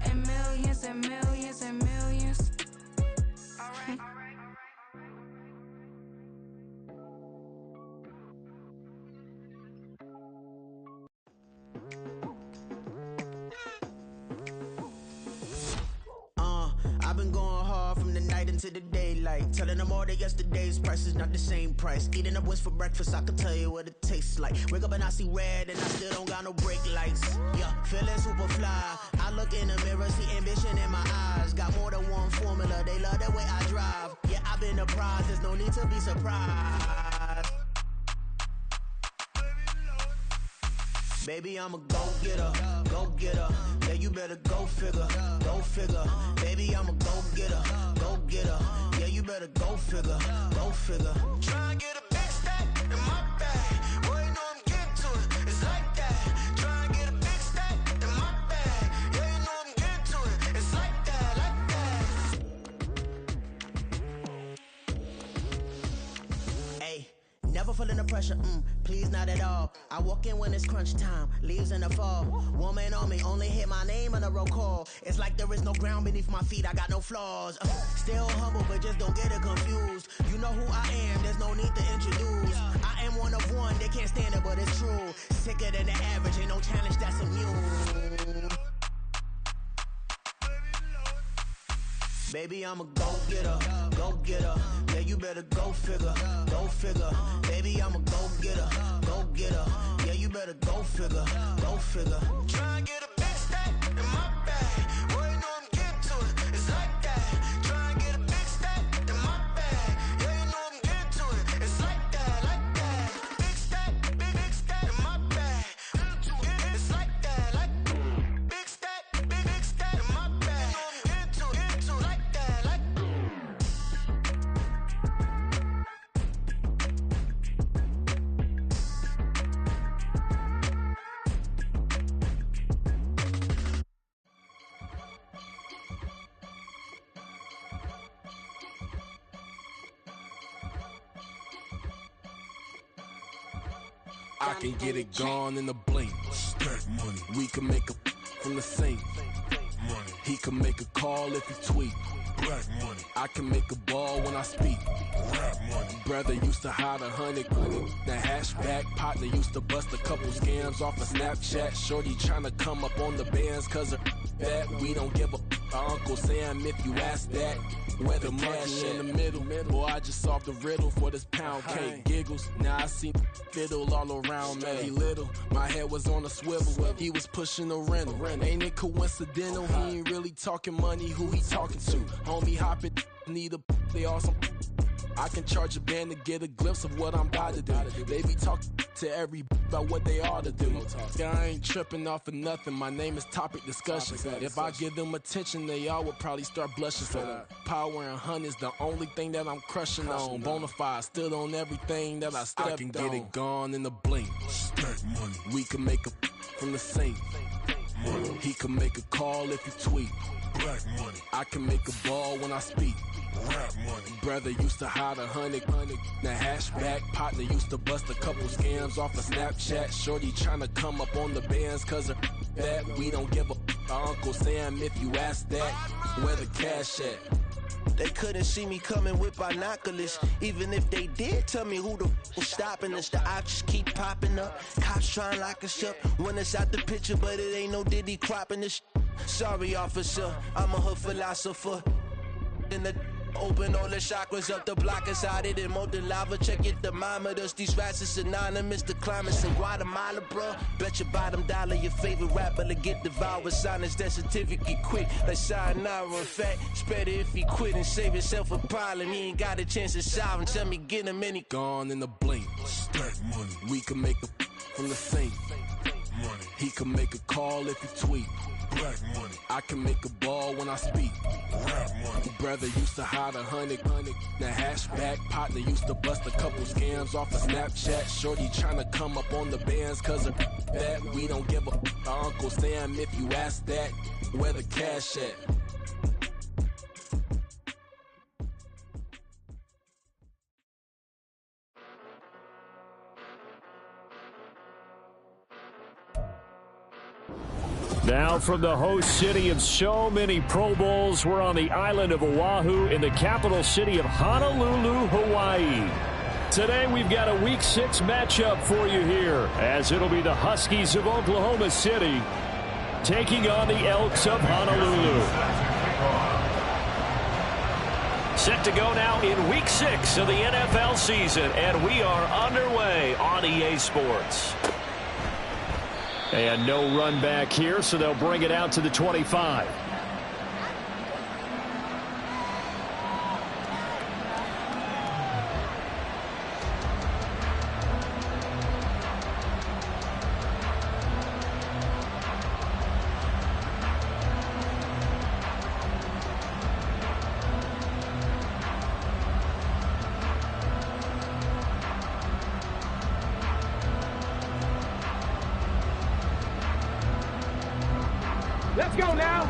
And millions and millions and millions. Alright. I've been going hard from the night into the daylight, telling them all that yesterday's price is not the same price. Eating up what's for breakfast, I can tell you what it tastes like. Wake up and I see red and I still don't got no brake lights. Yeah, feeling super fly. I look in the mirror, see ambition in my eyes. Got more than one formula, they love the way I drive. Yeah, I've been a prize, there's no need to be surprised. Baby, I'm a go-getter, go-getter. Yeah, you better go figure, go figure. Baby, I'm a go-getter, go-getter. Yeah, you better go figure, go figure. Try and get a big stack in my bag. Boy, you know I'm getting to it, it's like that. Try and get a big stack in my bag. Yeah, you know I'm getting to it, it's like that, like that. Hey. Never feeling the pressure, please not at all. I walk in when it's crunch time, leaves in the fall. Woman on me, only hit my name on a roll call. It's like there is no ground beneath my feet, I got no flaws. Still humble, but just don't get it confused. You know who I am, there's no need to introduce. I am one of one, they can't stand it, but it's true. Sicker than the average, ain't no challenge that's immune. Baby, I'm a go-getter, go-getter. Yeah, you better go figure, go figure. Baby, I'm a go-getter, go-getter. Yeah, you better go figure, go figure. Try and get a big stack in my bag. Boy, you know I'm getting to it, it's like that. Try and get a big stack in my bag. Yeah, you know I'm getting to it, it's like that, like that. Big stack in my bag. It's like that, like big stack in my bag. You know I'm getting to it, like that, like. I can get it gone in a blink. Stack money. We can make a from the sink. Money. He can make a call if he tweet. Black money. I can make a ball when I speak. Rap money. Brother used to hide 100. The hashback partner used to bust a couple scams off of Snapchat. Shorty tryna come up on the bands cause of that. We don't give a Uncle Sam if you ask that. Where the money in the middle. Boy, I just solved the riddle for this pound cake. Giggles, now I see fiddle all around me. He little, my head was on a swivel. He was pushing a rental. Ain't it coincidental? He ain't really talking money, who he talking to? Homie hopping, need a, they awesome. I can charge a band to get a glimpse of what I'm about to do. They be talking to every about what they ought to do. I ain't tripping off of nothing. My name is Topic Discussions. If I give them attention, they all would probably start blushing. So power and hunt is the only thing that I'm crushing on. Bonafide, stood on everything that I stepped on. I can get it gone in a blink. Stack money. We can make a from the sink. He can make a call if you tweet. Black money. I can make a ball when I speak. Rap money. Brother used to hide 100. The hashback partner used to bust a couple scams off of Snapchat. Shorty tryna come up on the bands cause of that. We don't give a Uncle Sam if you ask that. Where the cash at? They couldn't see me coming with binoculars. Even if they did, tell me who the was stopping us. The options keep popping up. Cops trying to lock us up. When it's out the picture, but it ain't no Diddy cropping this. Sorry, officer, I'm a hood philosopher. In the open all the chakras up the block inside it and molten lava. Check your thermometers. These rats is synonymous. The climate's in Guatemala, bro. Bet your bottom dollar your favorite rapper to get devoured. Sign his death certificate quick. Like sayonara. In fact, it's better if he quit and save himself a problem. He ain't got a chance to solve him. Tell me get him any gone in the blink. Stack money. We can make a from the sink. Money. He can make a call if you tweet. Black money. I can make a ball when I speak. Rap money. Brother used to hide 100. The hashback partner used to bust a couple scams off of Snapchat. Shorty tryna come up on the bands cause of that. We don't give a Uncle Sam if you ask that. Where the cash at? Now from the host city of so many Pro Bowls, we're on the island of Oahu in the capital city of Honolulu, Hawaii. Today we've got a Week 6 matchup for you here, as it'll be the Huskies of Oklahoma City taking on the Elks of Honolulu. Set to go now in Week 6 of the NFL season, and we are underway on EA Sports. And no run back here, so they'll bring it out to the 25. Let's go now.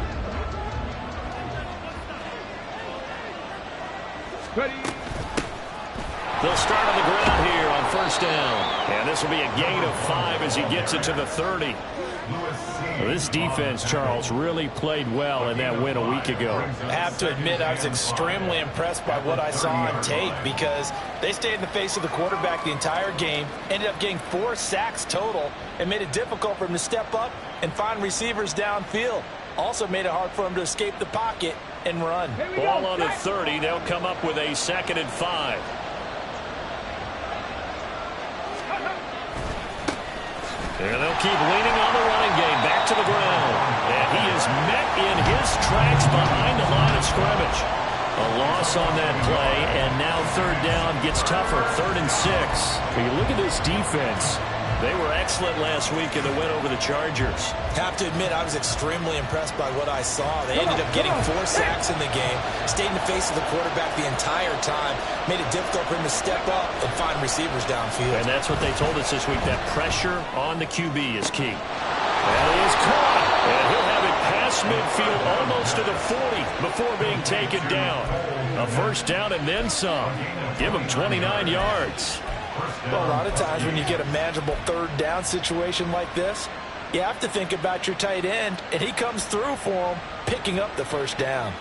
Ready. They'll start on the ground here on first down. And this will be a gain of 5 as he gets it to the 30. Well, this defense, Charles, really played well in that win a week ago. I have to admit I was extremely impressed by what I saw on tape because they stayed in the face of the quarterback the entire game, ended up getting 4 sacks total, and made it difficult for him to step up and find receivers downfield. Also made it hard for him to escape the pocket and run. Ball on the 30. They'll come up with a 2nd and 5. And they'll keep leaning on the running game. Back to the ground. And he is met in his tracks behind the line of scrimmage. A loss on that play, and now 3rd down gets tougher. 3rd and 6. When you look at this defense, they were excellent last week in the win over the Chargers. Have to admit, I was extremely impressed by what I saw. They ended up getting 4 sacks in the game, stayed in the face of the quarterback the entire time, made it difficult for him to step up and find receivers downfield. And that's what they told us this week, that pressure on the QB is key. And he is caught, and he'll have it past midfield almost to the 40 before being taken down. A first down and then some. Give him 29 yards. Well, a lot of times when you get a manageable 3rd down situation like this, you have to think about your tight end, and he comes through for him, picking up the first down.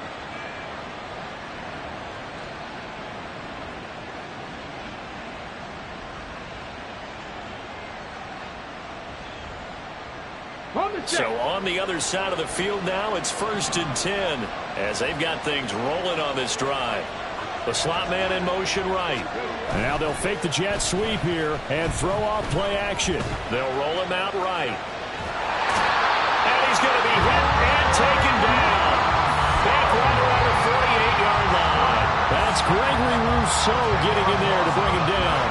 So on the other side of the field now, it's 1st and 10 as they've got things rolling on this drive. The slot man in motion right. Now they'll fake the jet sweep here and throw off play action. They'll roll him out right. And he's going to be hit and taken down. Back right around the 48-yard line. That's Gregory Rousseau getting in there to bring him down.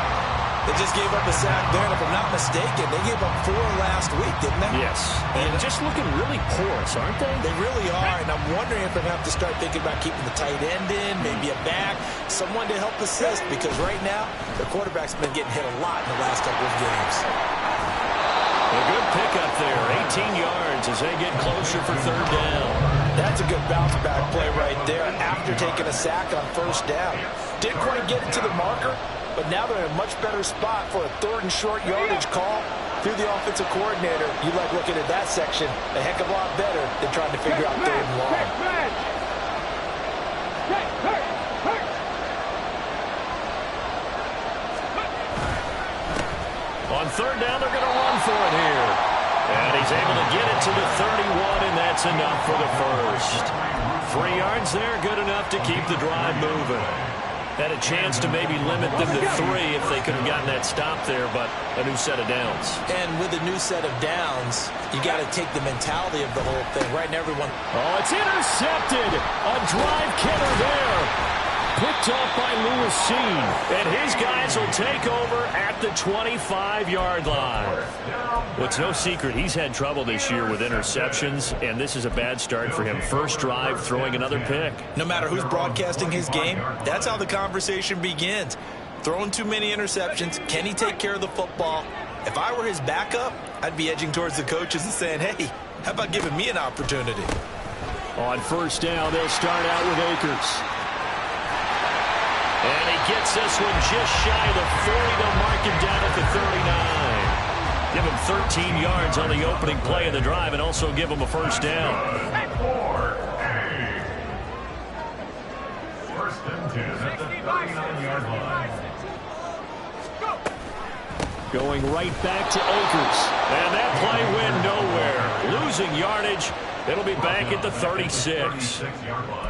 They just gave up a sack there, and if I'm not mistaken, they gave up 4 last week, didn't they? Yes, and just looking really porous, aren't they? They really are, and I'm wondering if they're going to have to start thinking about keeping the tight end in, maybe a back, someone to help assist, because right now, their quarterback's been getting hit a lot in the last couple of games. A good pickup there, 18 yards as they get closer for third down. That's a good bounce-back play right there after taking a sack on first down. Didn't quite get it to the marker, but now they're in a much better spot for a 3rd and short yardage call through the offensive coordinator. You like looking at that section a heck of a lot better than trying to figure out 3rd and long. On third down, they're going to run for it here. And he's able to get it to the 31, and that's enough for the first. 3 yards there, good enough to keep the drive moving. Had a chance to maybe limit them to 3 if they could have gotten that stop there, but a new set of downs. And with a new set of downs, you got to take the mentality of the whole thing. Right now, everyone... Oh, it's intercepted. A drive killer there. Picked up by Lewis Seen. And his guys will take over at the 25-yard line. Well, it's no secret he's had trouble this year with interceptions, and this is a bad start for him. First drive, throwing another pick. No matter who's broadcasting his game, that's how the conversation begins. Throwing too many interceptions, can he take care of the football? If I were his backup, I'd be edging towards the coaches and saying, hey, how about giving me an opportunity? On first down, they'll start out with Akers. And he gets this one just shy of the 40. They'll mark him down at the 39. Give him 13 yards on the opening play of the drive and also give him a first down. 1st and 10 at the 39-yard line. Going right back to Akers. And that play went nowhere. Losing yardage. It'll be back at the 36.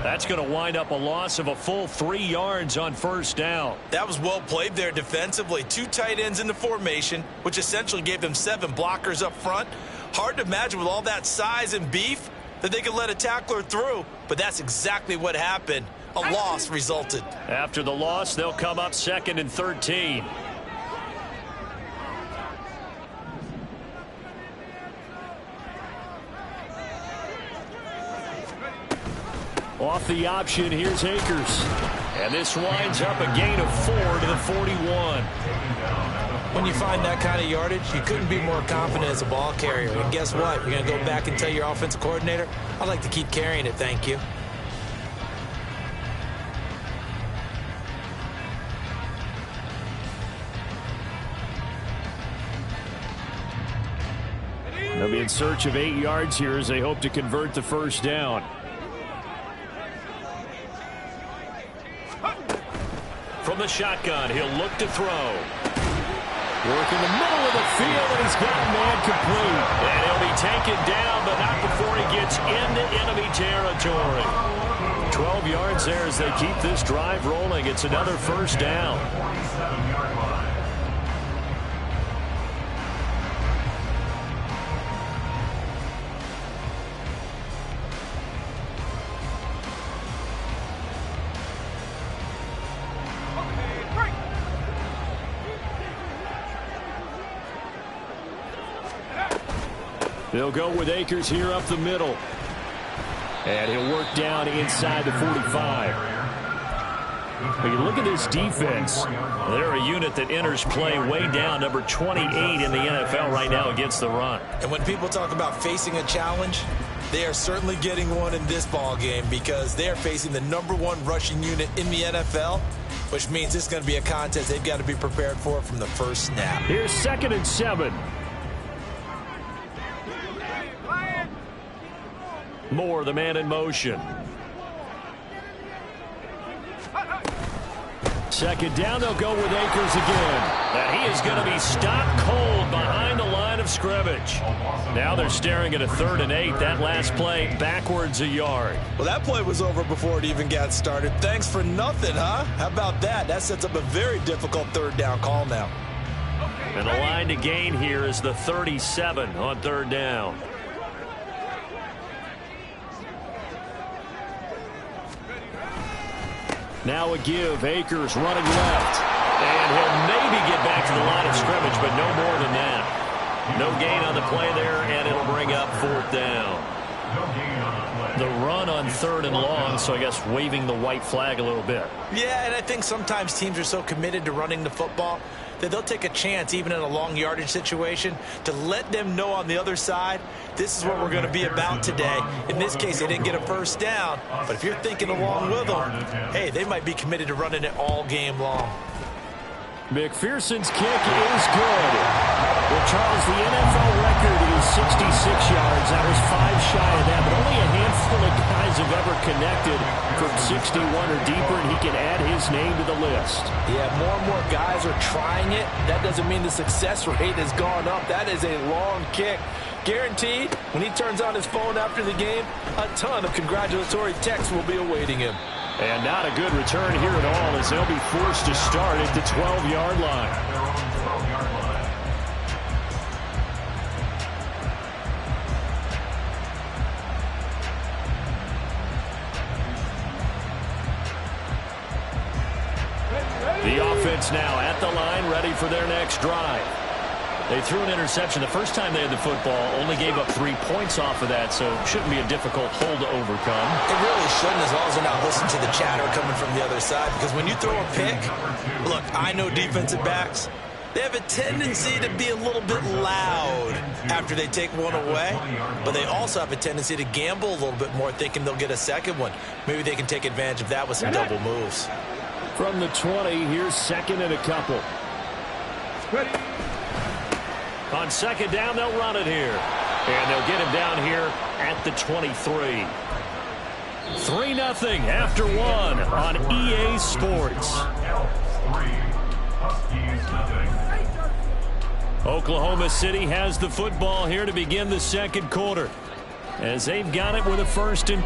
That's going to wind up a loss of a full 3 yards on first down. That was well played there defensively. 2 tight ends in the formation, which essentially gave them 7 blockers up front. Hard to imagine with all that size and beef that they could let a tackler through, but that's exactly what happened. A loss resulted. After the loss, they'll come up 2nd and 13. Off the option, here's Akers. And this winds up a gain of 4 to the 41. When you find that kind of yardage, you couldn't be more confident as a ball carrier. And guess what? You're going to go back and tell your offensive coordinator, I'd like to keep carrying it, thank you. They'll be in search of 8 yards here as they hope to convert the first down. From the shotgun, he'll look to throw. Work in the middle of the field, and he's got a man complete. And he'll be taken down, but not before he gets into enemy territory. 12 yards there as they keep this drive rolling. It's another first down. They'll go with Akers here up the middle. And he'll work down inside the 45. When you look at this defense, they're a unit that enters play way down, number 28 in the NFL right now against the run. And when people talk about facing a challenge, they are certainly getting one in this ball game because they are facing the #1 rushing unit in the NFL, which means it's going to be a contest they've got to be prepared for from the first snap. Here's 2nd and 7. Moore, the man in motion. 2nd down, they'll go with Akers again. And he is going to be stopped cold behind the line of scrimmage. Now they're staring at a 3rd and 8. That last play backwards a yard. Well, that play was over before it even got started. Thanks for nothing, huh? How about that? That sets up a very difficult 3rd down call now. And the line to gain here is the 37 on 3rd down. Now a give. Akers running left. And he'll maybe get back to the line of scrimmage, but no more than that. No gain on the play there, and it'll bring up 4th down. The run on 3rd and long, so I guess waving the white flag a little bit. Yeah, and I think sometimes teams are so committed to running the football that they'll take a chance, even in a long yardage situation, to let them know on the other side, this is what we're going to be about today. In this case, they didn't get a first down, but if you're thinking along with them, hey, they might be committed to running it all game long. McPherson's kick is good. Well, Charles, the NFL record is 66 yards. That was 5 shy of that, but only a handful of guys have ever connected from 61 or deeper, and he can add his name to the list. Yeah, more and more guys are trying it. That doesn't mean the success rate has gone up. That is a long kick. Guaranteed, when he turns on his phone after the game, a ton of congratulatory texts will be awaiting him. And not a good return here at all, as they'll be forced to start at the 12-yard line. The offense now at the line, ready for their next drive. They threw an interception the first time they had the football, only gave up 3 points off of that, so it shouldn't be a difficult hole to overcome. It really shouldn't, as long as they're not listening to the chatter coming from the other side, because when you throw a pick, look, I know defensive backs, they have a tendency to be a little bit loud after they take one away, but they also have a tendency to gamble a little bit more, thinking they'll get a second one. Maybe they can take advantage of that with some double moves. From the 20, here's 2nd and a couple. Ready. On 2nd down, they'll run it here. And they'll get him down here at the 23. 3-0 after 1 on EA Sports. Oklahoma City has the football here to begin the 2nd quarter, as they've got it with a 1st and